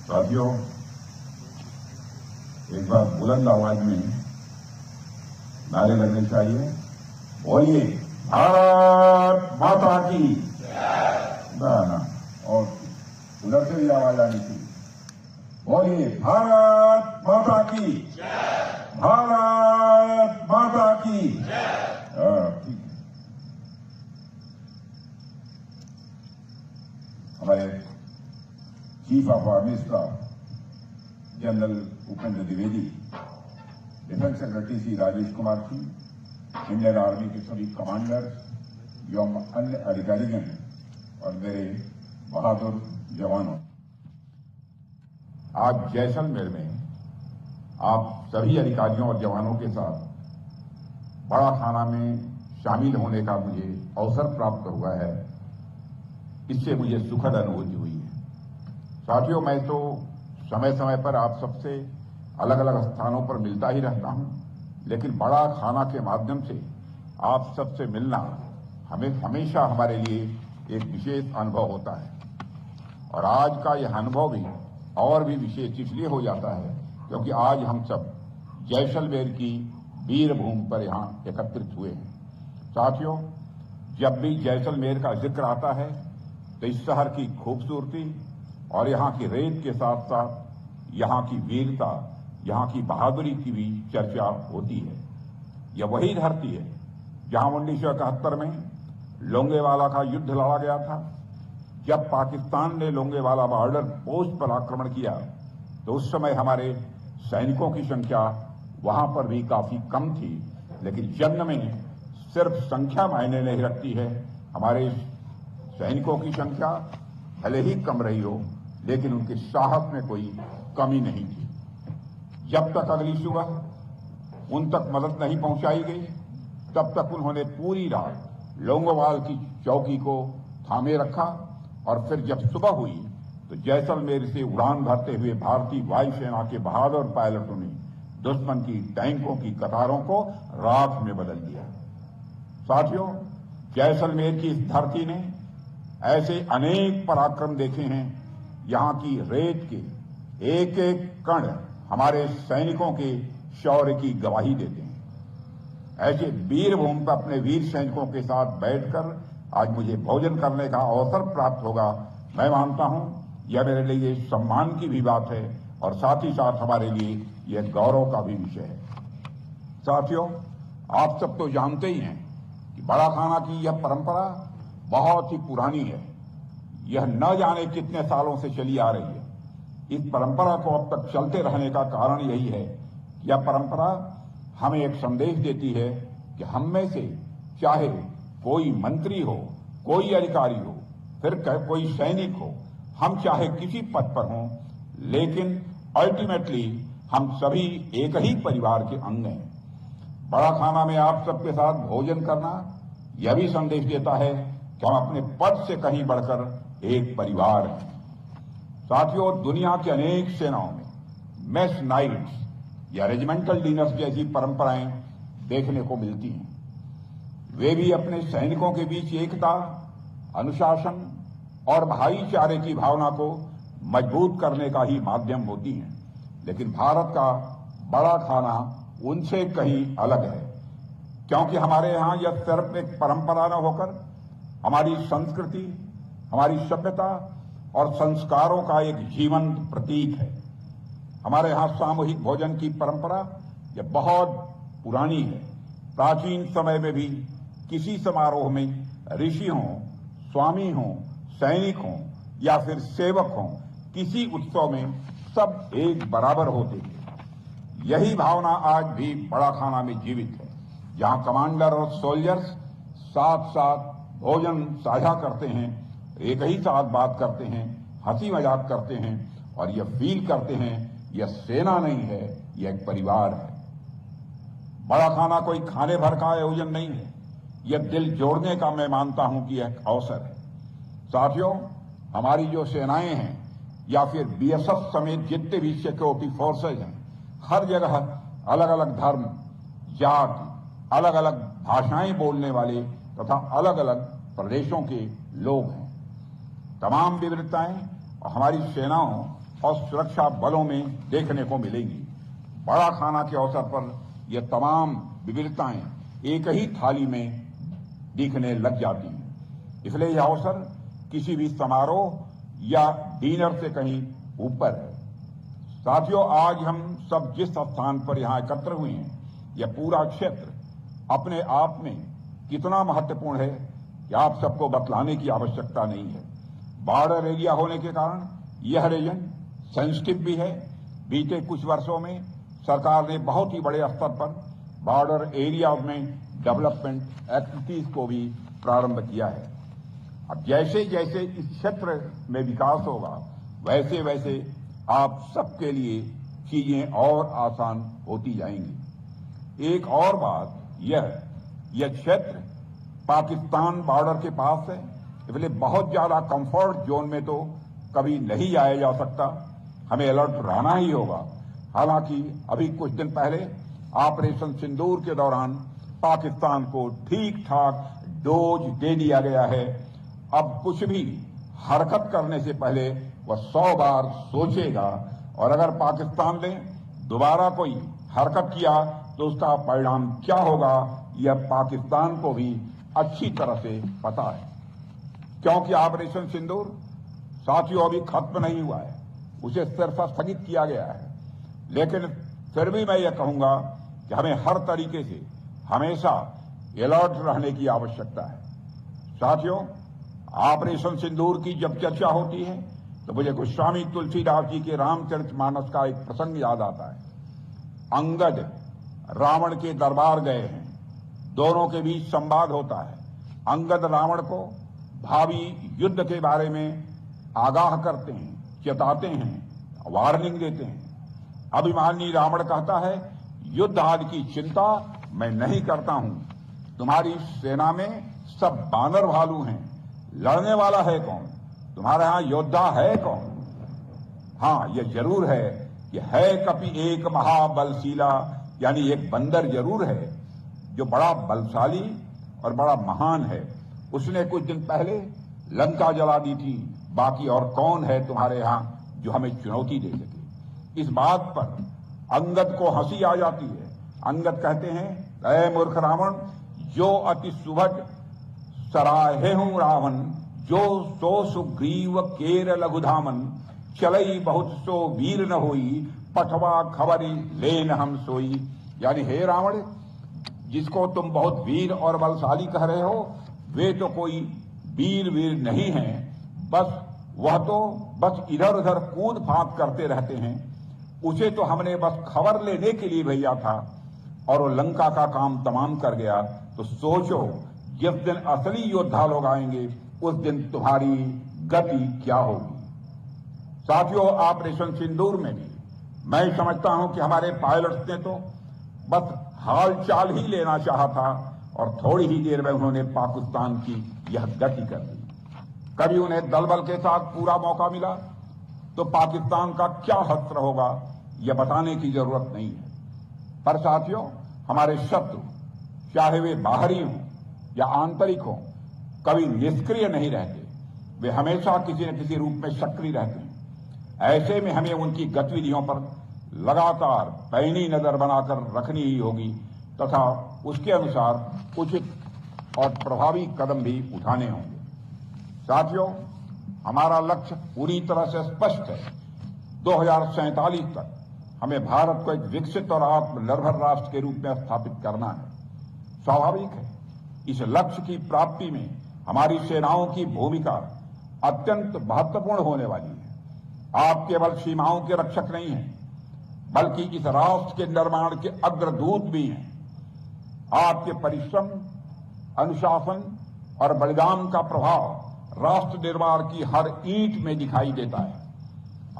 साथियों, एक बार बुलंद आवाज में नारे लगने चाहिए। बोलिए भारत माता की। ना और उधर से भी आवाज आनी थी। बोलिए भारत माता की। भारत माता की। ठीक है। हमारे chief of army staff general Upendra Dwivedi, defence secretary Shri Rajesh Kumar Singh, Indian army के सभी कमांडर्स एवं अन्य अधिकारीगण और मेरे बहादुर जवानों, आज जैसलमेर में आप सभी अधिकारियों और जवानों के साथ बड़ा खाना में शामिल होने का मुझे अवसर प्राप्त हुआ है। इससे मुझे सुखद अनुभूति हुई है। साथियों, मैं तो समय समय पर आप सबसे अलग अलग स्थानों पर मिलता ही रहता हूं, लेकिन बड़ा खाना के माध्यम से आप सबसे मिलना हमें हमेशा हमारे लिए एक विशेष अनुभव होता है। और आज का यह अनुभव भी और भी विशेष इसलिए हो जाता है क्योंकि आज हम सब जैसलमेर की वीर भूमि पर यहां एकत्रित हुए हैं। साथियों, जब भी जैसलमेर का जिक्र आता है तो इस शहर की खूबसूरती और यहाँ की रेत के साथ साथ यहाँ की वीरता, यहाँ की बहादुरी की भी चर्चा होती है। यह वही धरती है जहाँ 1971 में लोंगेवाला का युद्ध लड़ा गया था। जब पाकिस्तान ने लोंगेवाला बॉर्डर पोस्ट पर आक्रमण किया तो उस समय हमारे सैनिकों की संख्या वहां पर भी काफी कम थी, लेकिन जंग में सिर्फ संख्या मायने नहीं रखती है। हमारे सैनिकों की संख्या भले ही कम रही हो, लेकिन उनके साहस में कोई कमी नहीं थी। जब तक अगली सुबह उन तक मदद नहीं पहुंचाई गई, तब तक उन्होंने पूरी रात लोंगोवाल की चौकी को थामे रखा और फिर जब सुबह हुई तो जैसलमेर से उड़ान भरते हुए भारतीय वायुसेना के बहादुर पायलटों ने दुश्मन की टैंकों की कतारों को राख में बदल दिया। साथियों, जैसलमेर की इस धरती ने ऐसे अनेक पराक्रम देखे हैं। यहाँ की रेत के एक एक कण हमारे सैनिकों के शौर्य की गवाही देते हैं। ऐसे वीर भूमि पर अपने वीर सैनिकों के साथ बैठकर आज मुझे भोजन करने का अवसर प्राप्त होगा। मैं मानता हूं यह मेरे लिए सम्मान की भी बात है और साथ ही साथ हमारे लिए यह गौरव का भी विषय है। साथियों, आप सब तो जानते ही हैं कि बड़ा खाना की यह परंपरा बहुत ही पुरानी है। यह न जाने कितने सालों से चली आ रही है। इस परंपरा को अब तक चलते रहने का कारण यही है कि यह परंपरा हमें एक संदेश देती है कि हम में से चाहे कोई मंत्री हो, कोई अधिकारी हो, फिर कोई सैनिक हो, हम चाहे किसी पद पर हों, लेकिन अल्टीमेटली हम सभी एक ही परिवार के अंग हैं। बड़ा खाना में आप सबके साथ भोजन करना यह भी संदेश देता है कि हम अपने पद से कहीं बढ़कर एक परिवार हैं। साथियों, दुनिया के अनेक सेनाओं में मेस नाइट्स या रेजिमेंटल डिनर्स जैसी परंपराएं देखने को मिलती हैं। वे भी अपने सैनिकों के बीच एकता, अनुशासन और भाईचारे की भावना को मजबूत करने का ही माध्यम होती हैं। लेकिन भारत का बड़ा खाना उनसे कहीं अलग है, क्योंकि हमारे यहाँ यह सिर्फ एक परंपरा न होकर हमारी संस्कृति, हमारी सभ्यता और संस्कारों का एक जीवंत प्रतीक है। हमारे यहाँ सामूहिक भोजन की परंपरा यह बहुत पुरानी है। प्राचीन समय में भी किसी समारोह में ऋषि हों, स्वामी हों, सैनिक हों या फिर सेवक हों, किसी उत्सव में सब एक बराबर होते थे। यही भावना आज भी बड़ा खाना में जीवित है, जहां कमांडर और सोल्जर्स साथ साथ भोजन साझा करते हैं, एक ही साथ बात करते हैं, हंसी मजाक करते हैं और यह फील करते हैं यह सेना नहीं है, यह एक परिवार है। बड़ा खाना कोई खाने भर का आयोजन नहीं है, यह दिल जोड़ने का मैं मानता हूं कि एक अवसर है। साथियों, हमारी जो सेनाएं हैं या फिर बीएसएफ समेत जितने भी सिक्योरिटी फोर्सेज हैं, हर जगह अलग अलग धर्म, जाति, अलग अलग भाषाएं बोलने वाले तथा अलग अलग प्रदेशों के लोग हैं। तमाम विविधताएं और हमारी सेनाओं और सुरक्षा बलों में देखने को मिलेंगी। बड़ा खाना के अवसर पर ये तमाम विविधताएं एक ही थाली में दिखने लग जाती हैं। इसलिए यह अवसर किसी भी समारोह या डिनर से कहीं ऊपर है। साथियों, आज हम सब जिस स्थान पर यहां एकत्र हुए हैं, यह पूरा क्षेत्र अपने आप में कितना महत्वपूर्ण है कि आप सबको बतलाने की आवश्यकता नहीं है। बॉर्डर एरिया होने के कारण यह रीजन सेंसिटिव भी है। बीते कुछ वर्षों में सरकार ने बहुत ही बड़े स्तर पर बॉर्डर एरिया में डेवलपमेंट एक्टिविटीज को भी प्रारंभ किया है। अब जैसे जैसे इस क्षेत्र में विकास होगा, वैसे वैसे आप सबके लिए चीजें और आसान होती जाएंगी। एक और बात, यह क्षेत्र पाकिस्तान बॉर्डर के पास है, इसलिए बहुत ज्यादा कंफर्ट जोन में तो कभी नहीं आया जा सकता। हमें अलर्ट रहना ही होगा। हालांकि अभी कुछ दिन पहले ऑपरेशन सिंदूर के दौरान पाकिस्तान को ठीक ठाक डोज दे दिया गया है। अब कुछ भी हरकत करने से पहले वह 100 बार सोचेगा, और अगर पाकिस्तान ने दोबारा कोई हरकत किया तो उसका परिणाम क्या होगा, यह पाकिस्तान को भी अच्छी तरह से पता है। क्योंकि ऑपरेशन सिंदूर साथियों अभी खत्म नहीं हुआ है, उसे सिर्फ स्थगित किया गया है। लेकिन फिर भी मैं यह कहूंगा कि हमें हर तरीके से हमेशा अलर्ट रहने की आवश्यकता है। साथियों, ऑपरेशन सिंदूर की जब चर्चा होती है तो मुझे गोस्वामी तुलसीदास जी के रामचरितमानस का एक प्रसंग याद आता है। अंगद रावण के दरबार गए हैं, दोनों के बीच संवाद होता है। अंगद रावण को भावी युद्ध के बारे में आगाह करते हैं, चेताते हैं, वार्निंग देते हैं। अभिमानी रावण कहता है, युद्ध आदि की चिंता मैं नहीं करता हूं। तुम्हारी सेना में सब बानर भालू हैं, लड़ने वाला है कौन? तुम्हारे यहां योद्धा है कौन? हां, यह जरूर है कि है कपि एक महाबलशीला, यानी एक बंदर जरूर है जो बड़ा बलशाली और बड़ा महान है। उसने कुछ दिन पहले लंका जला दी थी। बाकी और कौन है तुम्हारे यहां जो हमें चुनौती दे सके? इस बात पर अंगद को हंसी आ जाती है। अंगद कहते हैं, ऐ मूर्ख रावण, जो अति सुभग सराहे हूं रावण, जो सो सुग्रीव केर लघुधामन, चलई बहुत सो वीर न होई, पठवा खबरी लेन हम सोई। यानी हे रावण, जिसको तुम बहुत वीर और बलशाली कह रहे हो, वे तो कोई वीर नहीं हैं, वह तो बस इधर उधर कूद फांद करते रहते हैं। उसे तो हमने बस खबर लेने के लिए भेजा था और वो लंका का काम तमाम कर गया। तो सोचो, जिस दिन असली योद्धा लोग आएंगे उस दिन तुम्हारी गति क्या होगी। साथियों, ऑपरेशन सिंदूर में भी मैं समझता हूं कि हमारे पायलट्स ने तो बस हाल चाल ही लेना चाहा था और थोड़ी ही देर में उन्होंने पाकिस्तान की यह गति कर दी। कभी उन्हें दलबल के साथ पूरा मौका मिला तो पाकिस्तान का क्या हश्र होगा, यह बताने की जरूरत नहीं है। पर साथियों, हमारे शत्रु चाहे वे बाहरी हों या आंतरिक हों, कभी निष्क्रिय नहीं रहते। वे हमेशा किसी न किसी रूप में सक्रिय रहते हैं। ऐसे में हमें उनकी गतिविधियों पर लगातार पैनी नजर बनाकर रखनी ही होगी तथा उसके अनुसार उचित और प्रभावी कदम भी उठाने होंगे। साथियों, हमारा लक्ष्य पूरी तरह से स्पष्ट है। 2047 तक हमें भारत को एक विकसित और आत्मनिर्भर राष्ट्र के रूप में स्थापित करना है। स्वाभाविक है, इस लक्ष्य की प्राप्ति में हमारी सेनाओं की भूमिका अत्यंत महत्वपूर्ण होने वाली है। आप केवल सीमाओं के रक्षक नहीं हैं, बल्कि इस राष्ट्र के निर्माण के अग्रदूत भी हैं। आपके परिश्रम, अनुशासन और बलिदान का प्रभाव राष्ट्र निर्माण की हर ईंट में दिखाई देता है।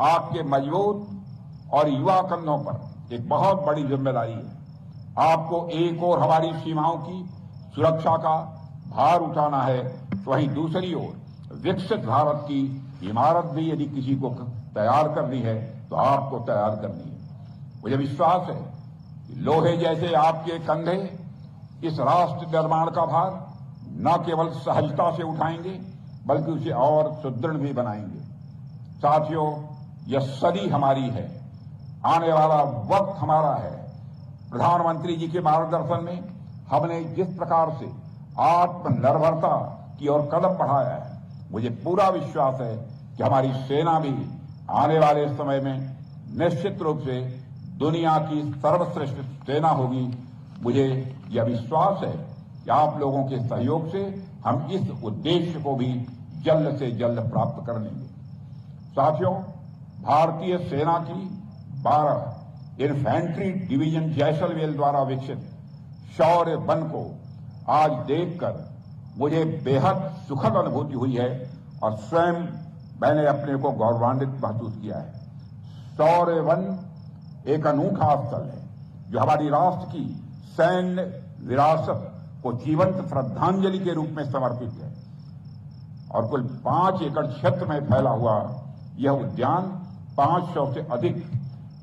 आपके मजबूत और युवा कंधों पर एक बहुत बड़ी जिम्मेदारी है। आपको एक ओर हमारी सीमाओं की सुरक्षा का भार उठाना है, तो वहीं दूसरी ओर विकसित भारत की इमारत भी यदि किसी को तैयार करनी है तो आपको तैयार करनी है। मुझे विश्वास है कि लोहे जैसे आपके कंधे इस राष्ट्र निर्माण का भार न केवल सहजता से उठाएंगे बल्कि उसे और सुदृढ़ भी बनाएंगे। साथियों, यह सदी हमारी है, आने वाला वक्त हमारा है। प्रधानमंत्री जी के मार्गदर्शन में हमने जिस प्रकार से आत्मनिर्भरता की ओर कदम बढ़ाया है, मुझे पूरा विश्वास है कि हमारी सेना भी आने वाले समय में निश्चित रूप से दुनिया की सर्वश्रेष्ठ सेना होगी। मुझे यह विश्वास है कि आप लोगों के सहयोग से हम इस उद्देश्य को भी जल्द से जल्द प्राप्त कर लेंगे। साथियों, भारतीय सेना की 12 इन्फेंट्री डिवीजन जैसलमेर द्वारा विकसित शौर्य वन को आज देखकर मुझे बेहद सुखद अनुभूति हुई है और स्वयं मैंने अपने को गौरवान्वित महसूस किया है। शौर्य वन एक अनूठा स्थल है जो हमारी राष्ट्र की सैन्य विरासत को जीवंत श्रद्धांजलि के रूप में समर्पित है और कुल 5 एकड़ क्षेत्र में फैला हुआ यह उद्यान 500 से अधिक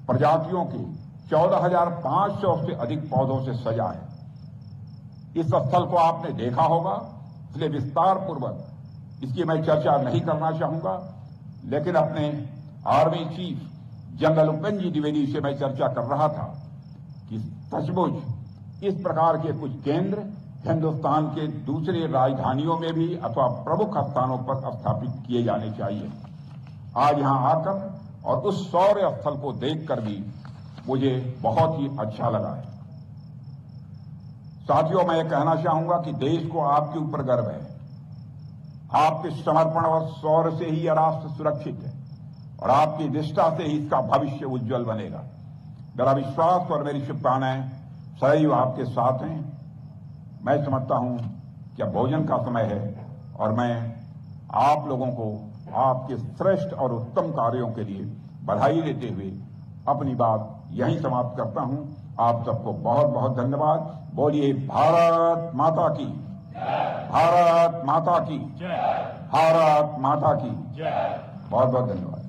प्रजातियों के 14,500 से अधिक पौधों से सजा है। इस स्थल को आपने देखा होगा, इसलिए विस्तार पूर्वक इसकी मैं चर्चा नहीं करना चाहूंगा, लेकिन अपने आर्मी चीफ जनरल उपेंद्र जी द्विवेदी से मैं चर्चा कर रहा था कि सचमुच इस प्रकार के कुछ केंद्र हिंदुस्तान के दूसरे राजधानियों में भी अथवा प्रमुख स्थानों पर स्थापित किए जाने चाहिए। आज यहां आकर और उस शौर्य स्थल को देखकर भी मुझे बहुत ही अच्छा लगा है। साथियों, मैं ये कहना चाहूंगा कि देश को आपके ऊपर गर्व है। आपके समर्पण और शौर्य से ही यह राष्ट्र सुरक्षित है और आपकी निष्ठा से ही इसका भविष्य उज्जवल बनेगा। मेरा विश्वास और मेरी शुभकामनाएं सदैव आपके साथ हैं। मैं समझता हूं कि अब भोजन का समय है और मैं आप लोगों को आपके श्रेष्ठ और उत्तम कार्यों के लिए बधाई देते हुए अपनी बात यहीं समाप्त करता हूं। आप सबको बहुत बहुत धन्यवाद। बोलिए भारत माता की, भारत माता की, भारत माता की। बहुत बहुत धन्यवाद।